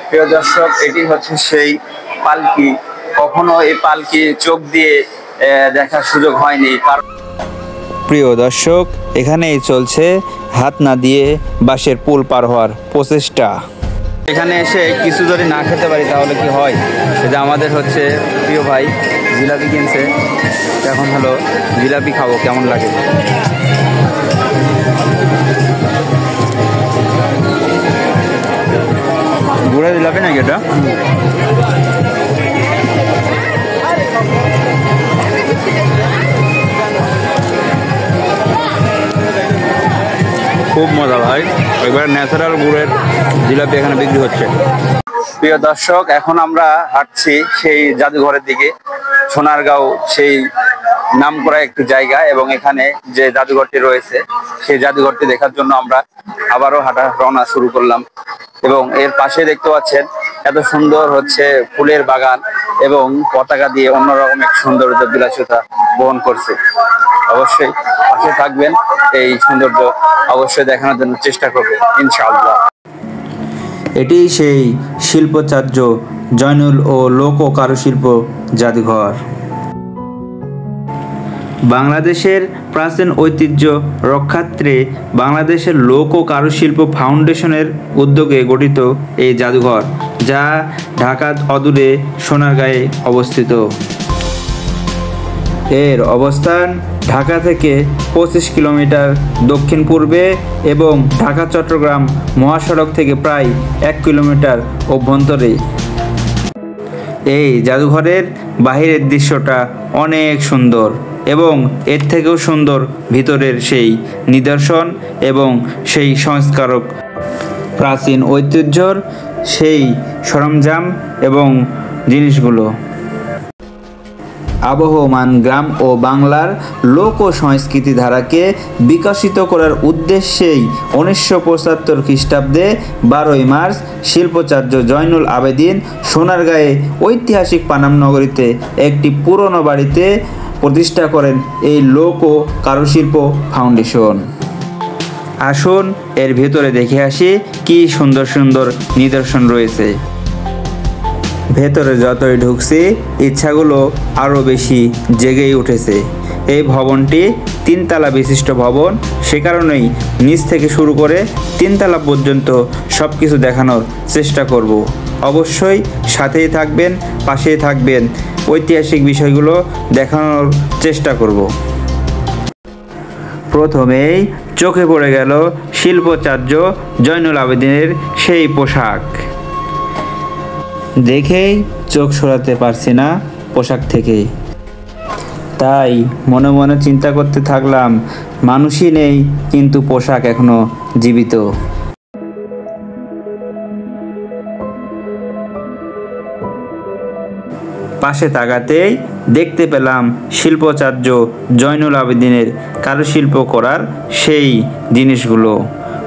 প্রিয় দর্শক, এটি হচ্ছে সেই পালকি। কখনো এই পালকি চোখ দিয়ে দেখার সুযোগ হয়নি। প্রিয় দর্শক, এখানেই চলছে হাত না দিয়ে বাঁশের পুল পার হওয়ার প্রচেষ্টা। এখানে এসে কিছু যদি না খেতে পারি তাহলে কি হয়? সেটা আমাদের হচ্ছে প্রিয় ভাই জিলাপি কিনছে, এখন হলো জিলাপি খাবো, কেমন লাগে। গুড়া জিলাপি নাকি এটা? খুব মজা ভাই, একবার ন্যাচারাল গুড়ের জিলাপি এখানে বিক্রি হচ্ছে। প্রিয় দর্শক, এখন আমরা হাঁটছি সেই জাদুঘরের দিকে। সোনারগাঁও সেই নামকরা একটি জায়গা, এবং এখানে যে জাদুঘরটি রয়েছে সেই জাদুঘরটি দেখার জন্য আমরা আবারও হাঁটা রওনা শুরু করলাম। এবং এর পাশে দেখতে পাচ্ছেন এত সুন্দর হচ্ছে ফুলের বাগান, এবং পতাকা দিয়ে অন্যরকম এক সৌন্দর্য বিলাসিতা বহন করছে। অবশ্যই পাশে থাকবেন, এই সৌন্দর্য অবশ্যই দেখানোর জন্য চেষ্টা করবে ইনশাআল্লাহ। এটি সেই শিল্পাচার্য জয়নুল ও লোক ও কারুশিল্প জাদুঘর। বাংলাদেশের প্রাচীন ঐতিহ্য রক্ষার্থে বাংলাদেশের লোক ও কারুশিল্প ফাউন্ডেশনের উদ্যোগে গঠিত এই জাদুঘর, যা ঢাকা অদূরে সোনারগাঁয়ে অবস্থিত। এর অবস্থান ঢাকা থেকে 25 কিলোমিটার দক্ষিণ পূর্বে এবং ঢাকা চট্টগ্রাম মহাসড়ক থেকে প্রায় 1 কিলোমিটার অভ্যন্তরে। এই জাদুঘরের বাহিরের দৃশ্যটা অনেক সুন্দর, এবং এর থেকেও সুন্দর ভিতরের সেই নিদর্শন এবং সেই সংস্কারক প্রাচীন ঐতিহ্যর সেই সরঞ্জাম এবং জিনিসগুলো। আবহমান গ্রাম ও বাংলার লোক ও সংস্কৃতি ধারাকে বিকশিত করার উদ্দেশ্যেই 1975 খ্রিস্টাব্দে 12ই মার্চ শিল্পাচার্য জয়নুল আবেদিন সোনারগাঁয়ে ঐতিহাসিক পানাম নগরীতে একটি পুরনো বাড়িতে প্রতিষ্ঠা করেন এই লোক ও কারুশিল্প ফাউন্ডেশন। আসুন এর ভেতরে দেখে আসি কি সুন্দর সুন্দর নিদর্শন রয়েছে। ভেতরে যতই ঢুকছি ইচ্ছাগুলো আরও বেশি জেগেই উঠেছে। এই ভবনটি 3 তলা বিশিষ্ট ভবন, সে কারণেই নিচ থেকে শুরু করে 3 তলা পর্যন্ত সব কিছু দেখানোর চেষ্টা করব। অবশ্যই সাথেই থাকবেন, পাশেই থাকবেন, ঐতিহাসিক বিষয়গুলো দেখানোর চেষ্টা করব। প্রথমেই চোখে পড়ে গেল শিল্পাচার্য জয়নুল আবেদিনের সেই পোশাক। দেখেই চোখ সরাতে পারছি না পোশাক থেকে, তাই মনে মনে চিন্তা করতে থাকলাম, মানুষই নেই কিন্তু পোশাক এখনো জীবিত। পাশে তাকাতেই দেখতে পেলাম শিল্পাচার্য জয়নুল আবেদিনের কারুশিল্প করার সেই জিনিসগুলো,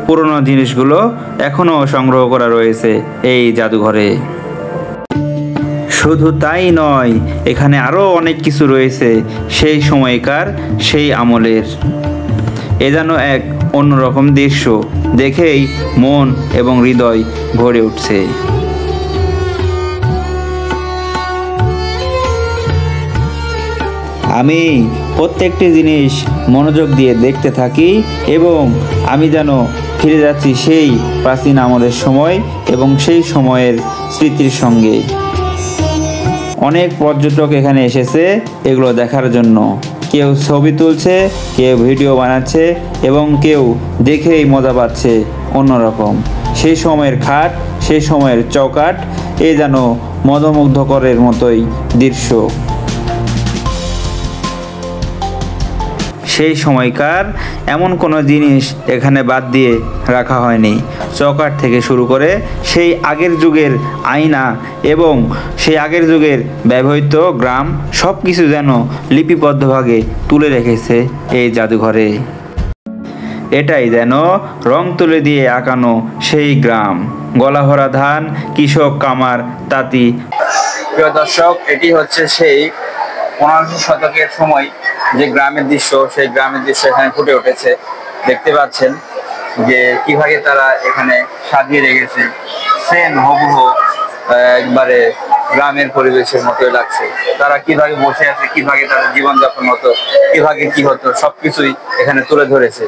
পুরনো জিনিসগুলো এখনও সংগ্রহ করা রয়েছে এই জাদুঘরে। শুধু তাই নয়, এখানে আরও অনেক কিছু রয়েছে সেই সময়কার, সেই আমলের। এ যেন এক অন্যরকম দৃশ্য, দেখেই মন এবং হৃদয় ভরে উঠছে। আমি প্রত্যেকটি জিনিস মনোযোগ দিয়ে দেখতে থাকি, এবং আমি যেন ফিরে যাচ্ছি সেই প্রাচীন আমলের সময় এবং সেই সময়ের স্মৃতির সঙ্গে। অনেক পর্যটক এখানে এসেছে এগুলো দেখার জন্য। কেউ ছবি তুলছে, কেউ ভিডিও বানাচ্ছে, এবং কেউ দেখেই মজা পাচ্ছে অন্যরকম। সেই সময়ের খাট, সেই সময়ের চৌকাঠ, এ যেন মদমুগ্ধকরের মতোই দৃশ্য। সেই সময়কার এমন কোনো জিনিস এখানে বাদ দিয়ে রাখা হয়নি। চৌকাঠ থেকে শুরু করে সেই আগের যুগের আয়না এবং সেই আগের যুগের ব্যবহৃত গ্রাম, সব কিছু যেন লিপিবদ্ধভাবে তুলে রেখেছে এই জাদুঘরে। এটাই যেন রং তুলে দিয়ে আঁকানো সেই গ্রাম, গলাভরা ধান, কৃষক, কামার, তাঁতি। প্রিয় দর্শক, এটি হচ্ছে সেই 1500 শতকের সময় যে গ্রামের দৃশ্য, সেই গ্রামের দৃশ্য এখানে ফুটে উঠেছে। দেখতে পাচ্ছেন যে কিভাবে তারা এখানে সাজিয়ে রেখেছে সেম হুবহু একবারে গ্রামের পরিবেশের মতোই লাগছে। তারা কিভাবে বসে আছে, কিভাবে তাদের জীবনযাপন হতো, কিভাবে কি হতো, সবকিছুই এখানে তুলে ধরেছে।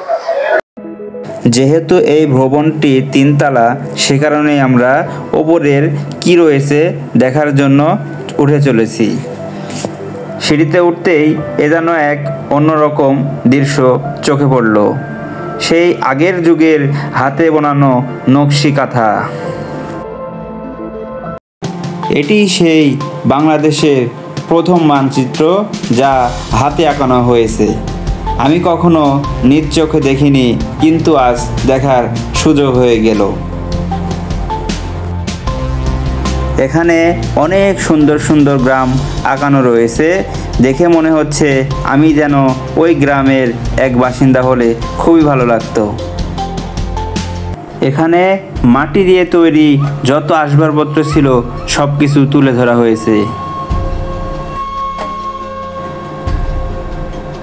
যেহেতু এই ভবনটি 3 তলা, সে কারণেই আমরা ওপরের কি রয়েছে দেখার জন্য উঠে চলেছি। সিঁড়িতে উঠতেই এ যেন এক অন্যরকম দৃশ্য চোখে পড়ল। সেই আগের যুগের হাতে বানানো নকশি কাঁথা। এটি সেই বাংলাদেশের প্রথম মানচিত্র যা হাতে আঁকানো হয়েছে। আমি কখনো নিজ চোখে দেখিনি, কিন্তু আজ দেখার সুযোগ হয়ে গেল। এখানে অনেক সুন্দর সুন্দর গ্রাম আঁকানো রয়েছে। দেখে মনে হচ্ছে আমি যেন ওই গ্রামের এক বাসিন্দা হলে খুবই ভালো লাগতো। এখানে মাটি দিয়ে তৈরি যত আসবাবপত্র ছিল সব কিছু তুলে ধরা হয়েছে।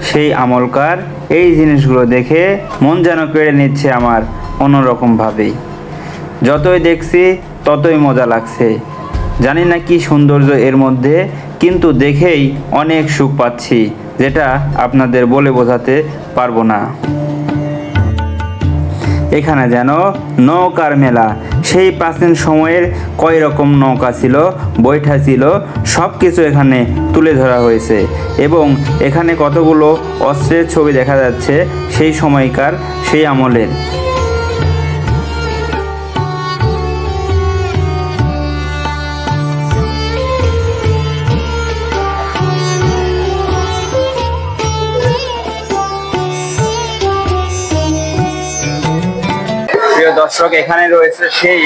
সেই আমলকার এই জিনিসগুলো দেখে মন যেন কেড়ে নিচ্ছে আমার অন্যরকমভাবে। যতই দেখছি ততই মজা লাগছে। জানি না কি সৌন্দর্য এর মধ্যে, কিন্তু দেখেই অনেক সুখ পাচ্ছি, যেটা আপনাদের বলে বোঝাতে পারবো না। এখানে যেন নৌকার মেলা। সেই প্রাচীন সময়ের কয় রকম নৌকা ছিল, বৈঠা ছিল, সব কিছু এখানে তুলে ধরা হয়েছে। এবং এখানে কতগুলো অস্ত্রের ছবি দেখা যাচ্ছে সেই সময়কার, সেই আমলের। প্রিয় দর্শক, এখানে রয়েছে সেই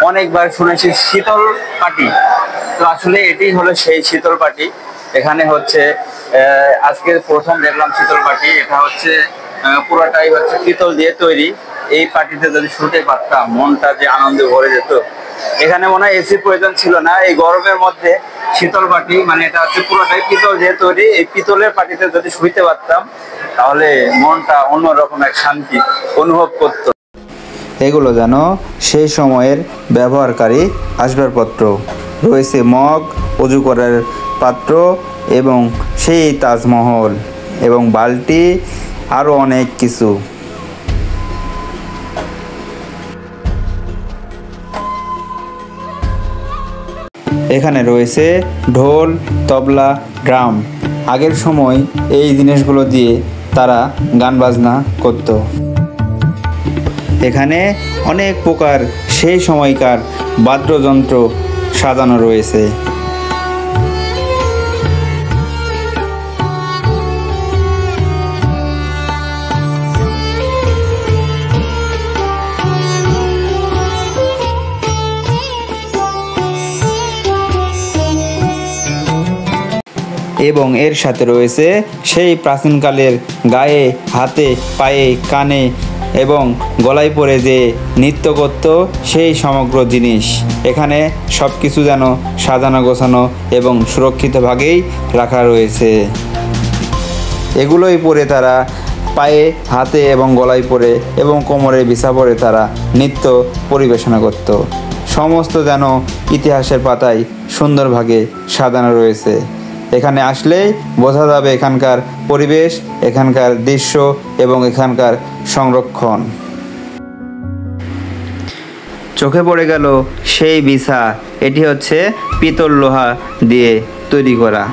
অনেকবার শুনেছি শীতল পাটি। তো আসলে এটি হলো সেই শীতল পাটি। এখানে হচ্ছে আজকে প্রথম দেখলাম শীতল পাটি। এটা হচ্ছে পুরোটাই হচ্ছে পিতল দিয়ে তৈরি। এই পাটিতে যদি শুতে পারতাম, মনটা যে আনন্দে ভরে যেত। এখানে মনে হয় এসির প্রয়োজন ছিল না। এই গরমের মধ্যে শীতল পাটি, মানে এটা হচ্ছে পুরোটাই পিতল দিয়ে তৈরি। এই পিতলের পাটিতে যদি শুইতে পারতাম, তাহলে মনটা অন্যরকম এক শান্তি অনুভব করতো। এগুলো যেন সেই সময়ের ব্যবহারকারী আসবাবপত্র। রয়েছে মগ, অজু করার পাত্র এবং সেই তাজমহল এবং বালতি, আরও অনেক কিছু। এখানে রয়েছে ঢোল, তবলা, ড্রাম। আগের সময় এই জিনিসগুলো দিয়ে তারা গান বাজনা করত। এখানে অনেক প্রকার সেই সময়কার বাদ্যযন্ত্র সাজানো রয়েছে। এবং এর সাথে রয়েছে সেই প্রাচীনকালের গায়ে, হাতে, পায়ে, কানে এবং গলায় পরে যে নৃত্য করত সেই সমগ্র জিনিস। এখানে সব কিছু যেন সাজানো গোছানো এবং সুরক্ষিতভাবেই রাখা রয়েছে। এগুলোই পরে তারা পায়ে, হাতে এবং গলায় পরে এবং কোমরে বিছা পরে তারা নৃত্য পরিবেশনা করত। সমস্ত যেন ইতিহাসের পাতায় সুন্দরভাবে সাজানো রয়েছে। এখানে আসলেই বোঝা যাবে এখানকার পরিবেশ, এখানকার দৃশ্য এবং এখানকার সংরক্ষণ। চোখে পড়ে গেল সেই বিছা। এটি হচ্ছে পিতল লোহা দিয়ে তৈরি করা।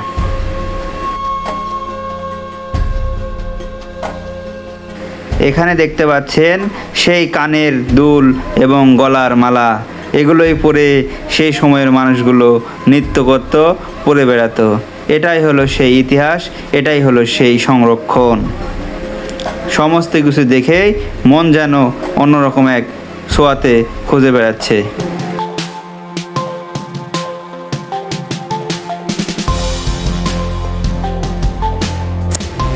এখানে দেখতে পাচ্ছেন সেই কানের দুল এবং গলার মালা। এগুলোই পরে সেই সময়ের মানুষগুলো নৃত্য করত, পরে বেড়াতো। এটাই হলো সেই ইতিহাস, এটাই হলো সেই সংরক্ষণ। সমস্ত কিছু দেখেই মন যেন অন্যরকম এক ছোঁয়াতে খুঁজে বেড়াচ্ছে।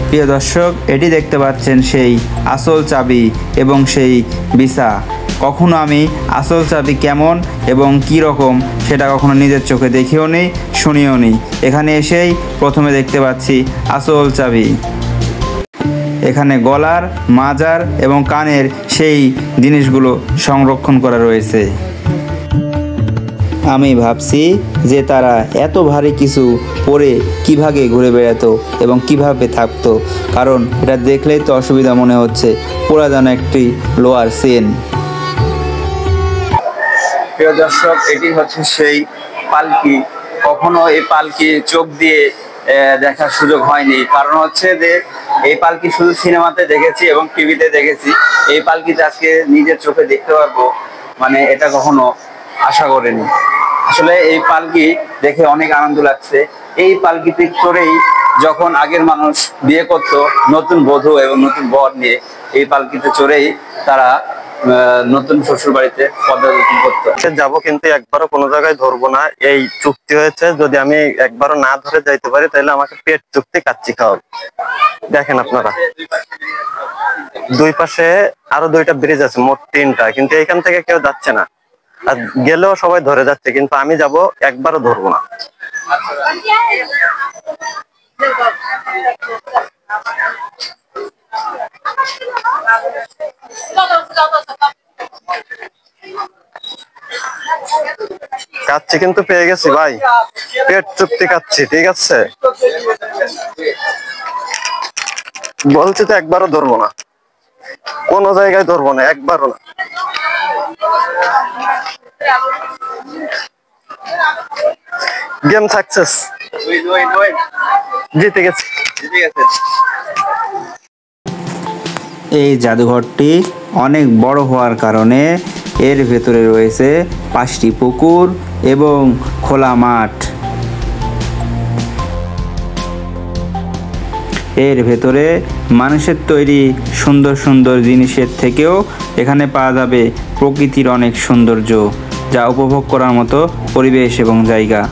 প্রিয় দর্শক, এটি দেখতে পাচ্ছেন সেই আসল চাবি এবং সেই বিছা। কখনো আমি আসল চাবি কেমন এবং কি রকম সেটা কখনো নিজের চোখে দেখিও নি, শুনিও নি। এখানে এসেই প্রথমে দেখতে পাচ্ছি আসল চাবি। এখানে গলার, মাজার এবং কানের সেই জিনিসগুলো সংরক্ষণ করা রয়েছে। আমি ভাবছি যে তারা এত ভারী কিছু পরে কিভাবে ঘুরে বেড়াতো এবং কিভাবে থাকতো, কারণ এটা দেখলেই তো অসুবিধা মনে হচ্ছে, পুরা যেন একটি লোয়ার চেন। প্রিয় দর্শক, এটি হচ্ছে সেই পালকি। কখনো এই পালকি চোখ দিয়ে দেখার সুযোগ হয়নি, কারণ হচ্ছে যে এই পালকি শুধু সিনেমাতে দেখেছি এবং টিভিতে দেখেছি। এই পালকিতে আজকে নিজের চোখে দেখতে পারবো, মানে এটা কখনো আশা করিনি। আসলে এই পালকি দেখে অনেক আনন্দ লাগছে। এই পালকিতে চড়েই যখন আগের মানুষ বিয়ে করতো নতুন বধূ এবং নতুন বর নিয়ে, এই পালকিতে চড়েই তারা নতুন শ্বশুর বাড়িতে পদার্পণ করতো। যাবো, কিন্তু একবারও কোনো জায়গায় ধরবো না, এই চুক্তি হয়েছে। যদি আমি একবারও না ধরে যাইতে পারি তাহলে আমাকে পেট চুক্তি কাচ্চি খাওয়াবে। দেখেন আপনারা, দুই পাশে আরো 2টা ব্রিজ আছে, মোট 3টা, কিন্তু এইখান থেকে কেউ যাচ্ছে না। আর গেলেও সবাই ধরে যাচ্ছে, কিন্তু আমি যাব, একবারও ধরবো না। কাচ্চি কিন্তু পেয়ে গেছি ভাই, পেট চুক্তি কাচ্চি, ঠিক আছে? বলছি তো একবারও ধরবো না, কোনো জায়গায় ধরবো না, একবারও না। গেম সাকসেস, জিতে গেছি। এই জাদুঘরটি অনেক বড় হওয়ার কারণে এর ভেতরে রয়েছে 5টি পুকুর এবং খোলা মাঠ। এর ভেতরে মানুষের তৈরি সুন্দর সুন্দর জিনিসের থেকেও এখানে পাওয়া যাবে প্রকৃতির অনেক সৌন্দর্য, যা উপভোগ করার মতো পরিবেশ এবং জায়গা।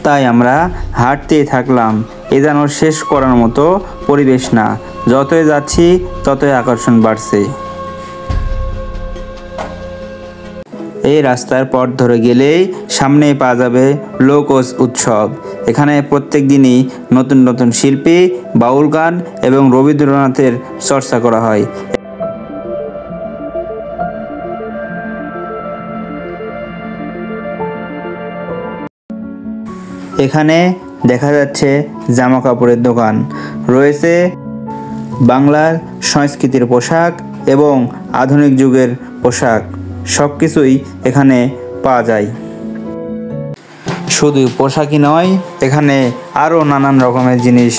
তাই আমরা হাঁটতেই থাকলাম। এ যেন শেষ করার মতো পরিবেশ না, যতই যাচ্ছি ততই আকর্ষণ বাড়ছে। এই রাস্তার পথ ধরে গেলেই সামনেই পাওয়া যাবে লোকজ উৎসব। এখানে প্রত্যেক দিনই নতুন নতুন শিল্পী, বাউল গান এবং রবীন্দ্রনাথের চর্চা করা হয়। এখানে দেখা যাচ্ছে জামা কাপড়ের দোকান, রয়েছে বাংলার সংস্কৃতির পোশাক এবং আধুনিক যুগের পোশাক, সব কিছুই এখানে পাওয়া যায়। শুধু পোশাকই নয়, এখানে আরও নানান রকমের জিনিস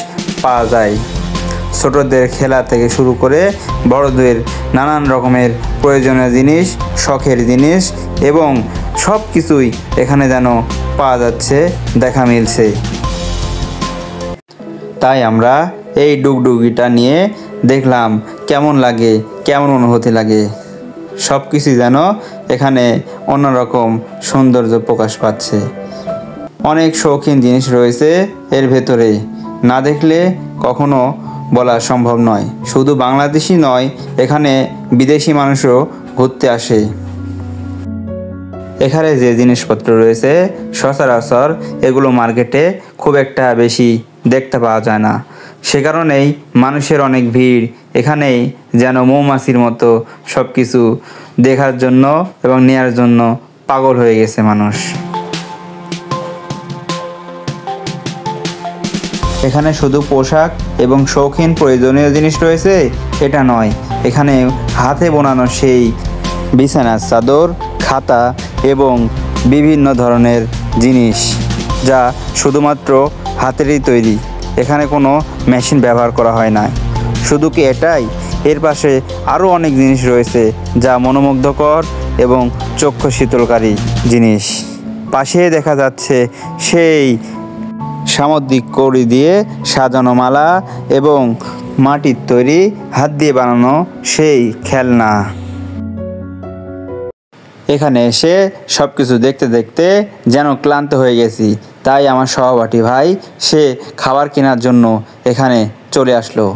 পাওয়া যায়। ছোটদের খেলা থেকে শুরু করে বড়দের নানান রকমের প্রয়োজনীয় জিনিস, শখের জিনিস এবং সব কিছুই এখানে যেন পাওয়া যাচ্ছে, দেখা মিলছে। তাই আমরা এই ডুগডুগিটা নিয়ে দেখলাম কেমন লাগে, কেমন অনুভূতি লাগে। সব কিছুই যেন এখানে অন্যরকম সৌন্দর্য প্রকাশ পাচ্ছে। অনেক শৌখিন জিনিস রয়েছে এর ভেতরে, না দেখলে কখনো বলা সম্ভব নয়। শুধু বাংলাদেশি নয়, এখানে বিদেশি মানুষও ঘুরতে আসে। এখানে যে জিনিসপত্র রয়েছে সচরাচর এগুলো মার্কেটে খুব একটা বেশি দেখতে পাওয়া যায় না, সে কারণেই মানুষের অনেক ভিড়। এখানেই যেন মৌমাছির মতো সব কিছু দেখার জন্য এবং নেয়ার জন্য পাগল হয়ে গেছে মানুষ। এখানে শুধু পোশাক এবং শৌখিন প্রয়োজনীয় জিনিস রয়েছে এটা নয়, এখানে হাতে বোনানো সেই বিছানার চাদর, খাতা এবং বিভিন্ন ধরনের জিনিস, যা শুধুমাত্র হাতেরই তৈরি। এখানে কোনো মেশিন ব্যবহার করা হয় না। শুধু কি এটাই, এর পাশে আরও অনেক জিনিস রয়েছে যা মনোমুগ্ধকর এবং চক্ষু শীতলকারী জিনিস। পাশে দেখা যাচ্ছে সেই সামুদ্রিক কড়ি দিয়ে সাজানো মালা এবং মাটির তৈরি হাত দিয়ে বানানো সেই খেলনা। এখানে এসে সব কিছু দেখতে দেখতে যেন ক্লান্ত হয়ে গেছি, তাই আমার সহপাঠী ভাই সে খাবার কেনার জন্য এখানে চলে আসলো।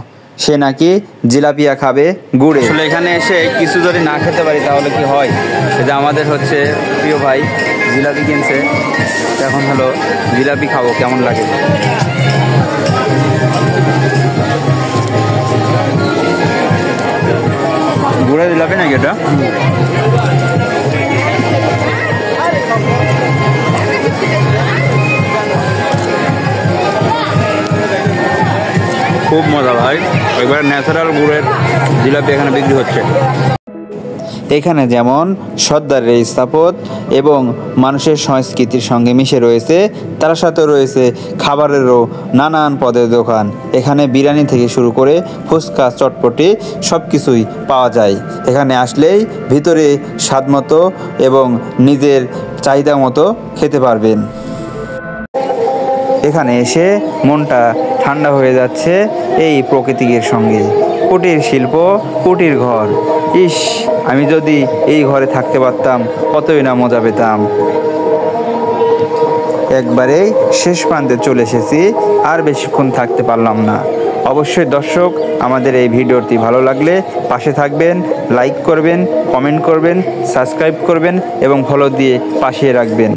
সে নাকি জিলাপিয়া খাবে গুড়ে। আসলে এখানে এসে কিছু যদি না খেতে পারি তাহলে কি হয়, এটা আমাদের হচ্ছে প্রিয় ভাই জিলাপি কিনছে, এখন হলো জিলাপি খাবো, কেমন লাগে। গুড়া জিলাপি নাকি এটা? খুব মজা ভাই, এবার ন্যাচারাল গুড়ের জিলাপি এখানে বিক্রি হচ্ছে। এখানে যেমন সর্দারের স্থাপত্য এবং মানুষের সংস্কৃতির সঙ্গে মিশে রয়েছে, তার সাথে রয়েছে খাবারেরও নানান পদের দোকান। এখানে বিরিয়ানি থেকে শুরু করে ফুচকা, চটপটি সব কিছুই পাওয়া যায়। এখানে আসলেই ভিতরে স্বাদ মতো এবং নিজের চাহিদা মতো খেতে পারবেন। এখানে এসে মনটা ঠান্ডা হয়ে যাচ্ছে এই প্রকৃতির সঙ্গে। কুটির শিল্প, কুটির ঘর, ইস, আমি যদি এই ঘরে থাকতে পারতাম কতই না মজা পেতাম। একবারেই শেষ প্রান্তে চলে এসেছি, আর বেশিক্ষণ থাকতে পারলাম না। অবশ্যই দর্শক, আমাদের এই ভিডিওটি ভালো লাগলে পাশে থাকবেন, লাইক করবেন, কমেন্ট করবেন, সাবস্ক্রাইব করবেন এবং ফলো দিয়ে পাশে রাখবেন।